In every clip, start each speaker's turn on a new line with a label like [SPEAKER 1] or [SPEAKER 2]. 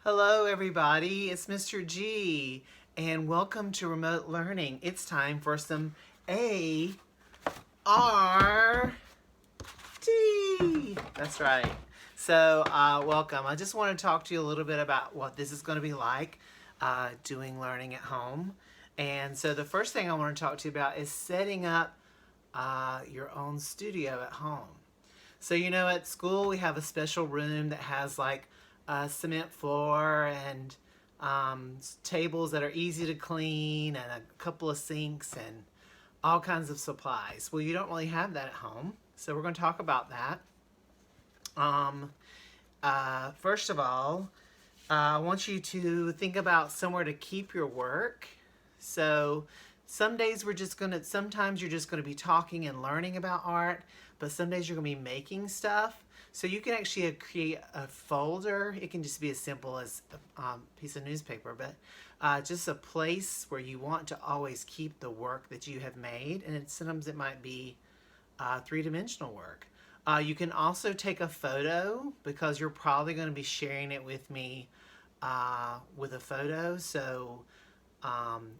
[SPEAKER 1] Hello everybody, it's Mr. G and welcome to Remote Learning. It's time for some A-R-T. That's right. So welcome. I just want to talk to you a little bit about what this is going to be like doing learning at home. And so the first thing I want to talk to you about is setting up your own studio at home. So at school we have a special room that has like a cement floor and tables that are easy to clean and a couple of sinks and all kinds of supplies. Well, you don't really have that at home, so we're going to talk about that. First of all, I want you to think about somewhere to keep your work. So sometimes you're just gonna be talking and learning about art, but some days you're gonna be making stuff. So you can actually create a folder. It can just be as simple as a piece of newspaper, but just a place where you want to always keep the work that you have made. And sometimes it might be three-dimensional work. You can also take a photo because you're probably going to be sharing it with me with a photo. So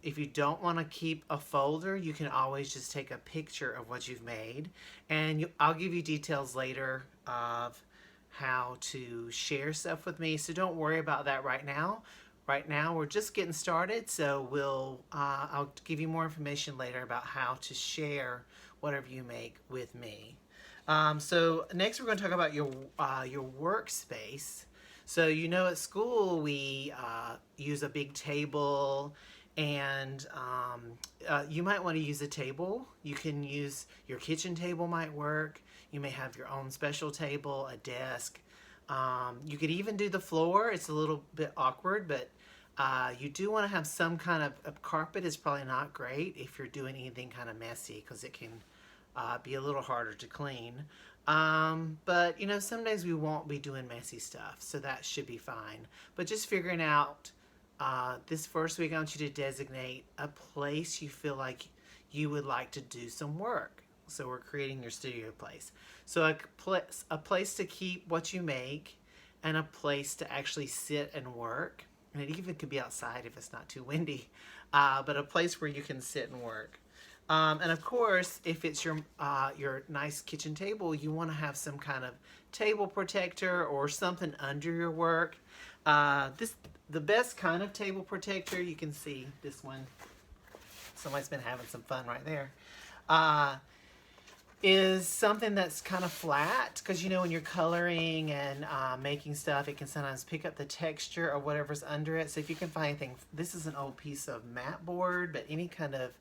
[SPEAKER 1] if you don't want to keep a folder, you can always just take a picture of what you've made. And I'll give you details later of how to share stuff with me. So don't worry about that right now. Right now we're just getting started, so I'll give you more information later about how to share whatever you make with me. So next we're going to talk about your workspace. So at school we use a big table, and you might want to use a table. You can use your kitchen table might work. You may have your own special table, a desk. You could even do the floor. It's a little bit awkward, but you do want to have some kind of carpet. Is probably not great if you're doing anything kind of messy because it can be a little harder to clean. But some days we won't be doing messy stuff, so that should be fine. But just figuring out this first week, I want you to designate a place you feel like you would like to do some work. So we're creating your studio place. So a place to keep what you make, and a place to actually sit and work. And it even could be outside if it's not too windy, but a place where you can sit and work. And of course, if it's your nice kitchen table, you want to have some kind of table protector or something under your work. The best kind of table protector, you can see this one. Somebody's been having some fun right there. Is something that's kind of flat, because when you're coloring and making stuff, it can sometimes pick up the texture or whatever's under it. So if you can find anything, this is an old piece of mat board, but any kind of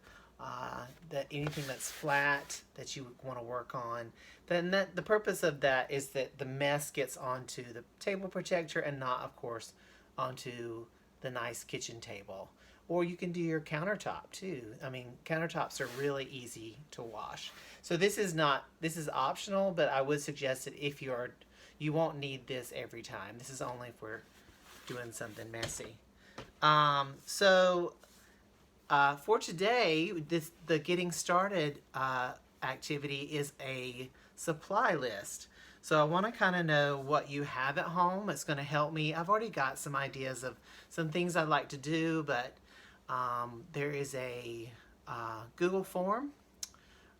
[SPEAKER 1] anything that's flat that you want to work on, then the purpose of that is that the mess gets onto the table protector and not, of course, onto the nice kitchen table. Or you can do your countertop too. I mean, countertops are really easy to wash. So this is optional, but I would suggest that if you won't need this every time. This is only if we're doing something messy. For today, the getting started activity is a supply list. So I want to kind of know what you have at home. It's going to help me. I've already got some ideas of some things I'd like to do, but there is a Google form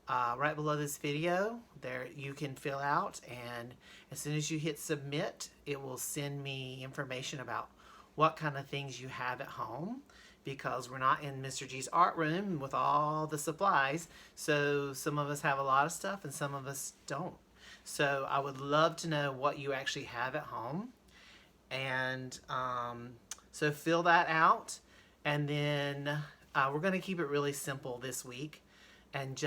[SPEAKER 1] right below this video. There you can fill out, and as soon as you hit submit, it will send me information about what kind of things you have at home, because we're not in Mr. G's art room with all the supplies. So some of us have a lot of stuff and some of us don't. So I would love to know what you actually have at home. And so fill that out. And then we're going to keep it really simple this week. And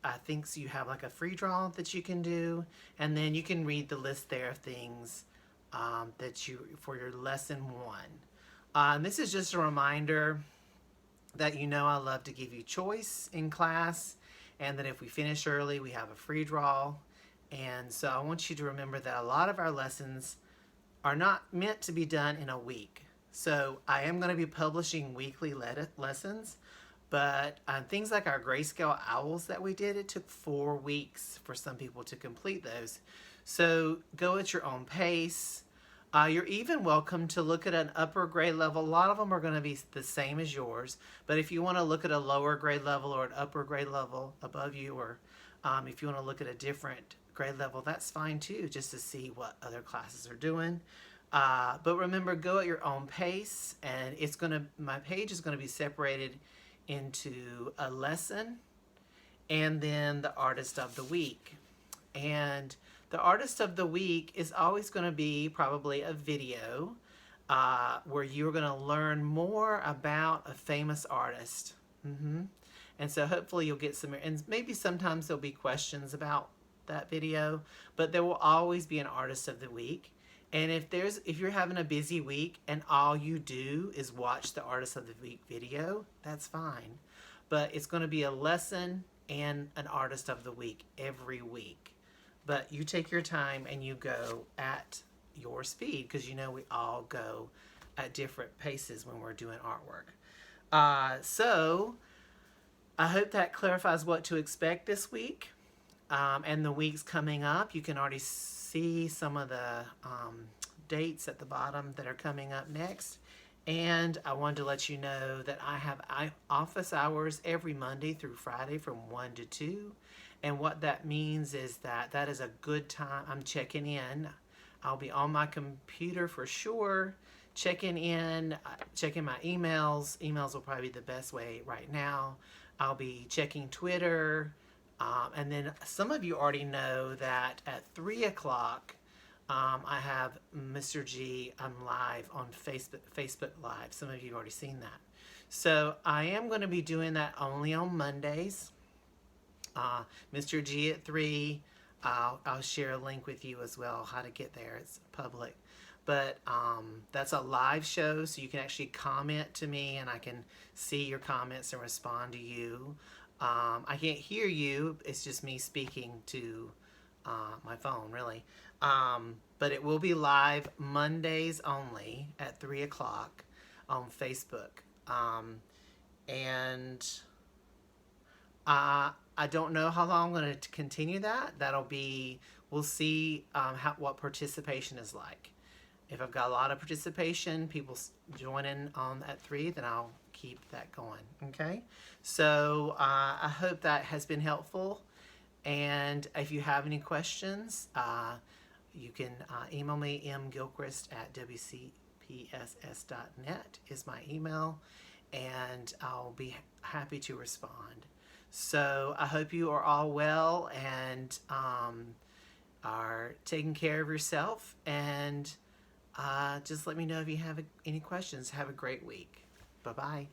[SPEAKER 1] I think so you have like a free draw that you can do. And then you can read the list there of things for your lesson 1. This is just a reminder that I love to give you choice in class, and that if we finish early, we have a free draw. And so I want you to remember that a lot of our lessons are not meant to be done in a week. So I am going to be publishing weekly lessons, but things like our grayscale owls that we did, it took 4 weeks for some people to complete those. So go at your own pace. You're even welcome to look at an upper grade level. A lot of them are going to be the same as yours, but if you want to look at a lower grade level or an upper grade level above you, or if you want to look at a different grade level, that's fine too, just to see what other classes are doing. But remember, go at your own pace, and my page is gonna be separated into a lesson and then the artist of the week. And the artist of the week is always going to be probably a video where you're going to learn more about a famous artist. And so hopefully you'll get some, and maybe sometimes there'll be questions about that video, but there will always be an artist of the week. And if you're having a busy week and all you do is watch the artist of the week video, that's fine. But it's going to be a lesson and an artist of the week every week. But you take your time and you go at your speed, because you know we all go at different paces when we're doing artwork. So I hope that clarifies what to expect this week. And the weeks coming up, you can already see some of the dates at the bottom that are coming up next. And I wanted to let you know that I have office hours every Monday through Friday from 1 to 2. And what that means is that is a good time. I'm checking in. I'll be on my computer for sure, checking in, checking my emails. Emails will probably be the best way right now. I'll be checking Twitter. And then some of you already know that at 3 o'clock, I have Mr. G. I'm live on Facebook Live. Some of you have already seen that. So I am going to be doing that only on Mondays. Mr. G at 3. I'll share a link with you as well, how to get there. It's public. But that's a live show, so you can actually comment to me, and I can see your comments and respond to you. I can't hear you. It's just me speaking to my phone, really. But it will be live Mondays only at 3 o'clock on Facebook. And I don't know how long I'm going to continue that. We'll see what participation is like. If I've got a lot of participation, people joining on at 3, then I'll keep that going. Okay? So I hope that has been helpful. And if you have any questions, you can email me, mgilchrist@wcpss.net is my email, and I'll be happy to respond. So I hope you are all well and are taking care of yourself, and just let me know if you have any questions. Have a great week. Bye-bye.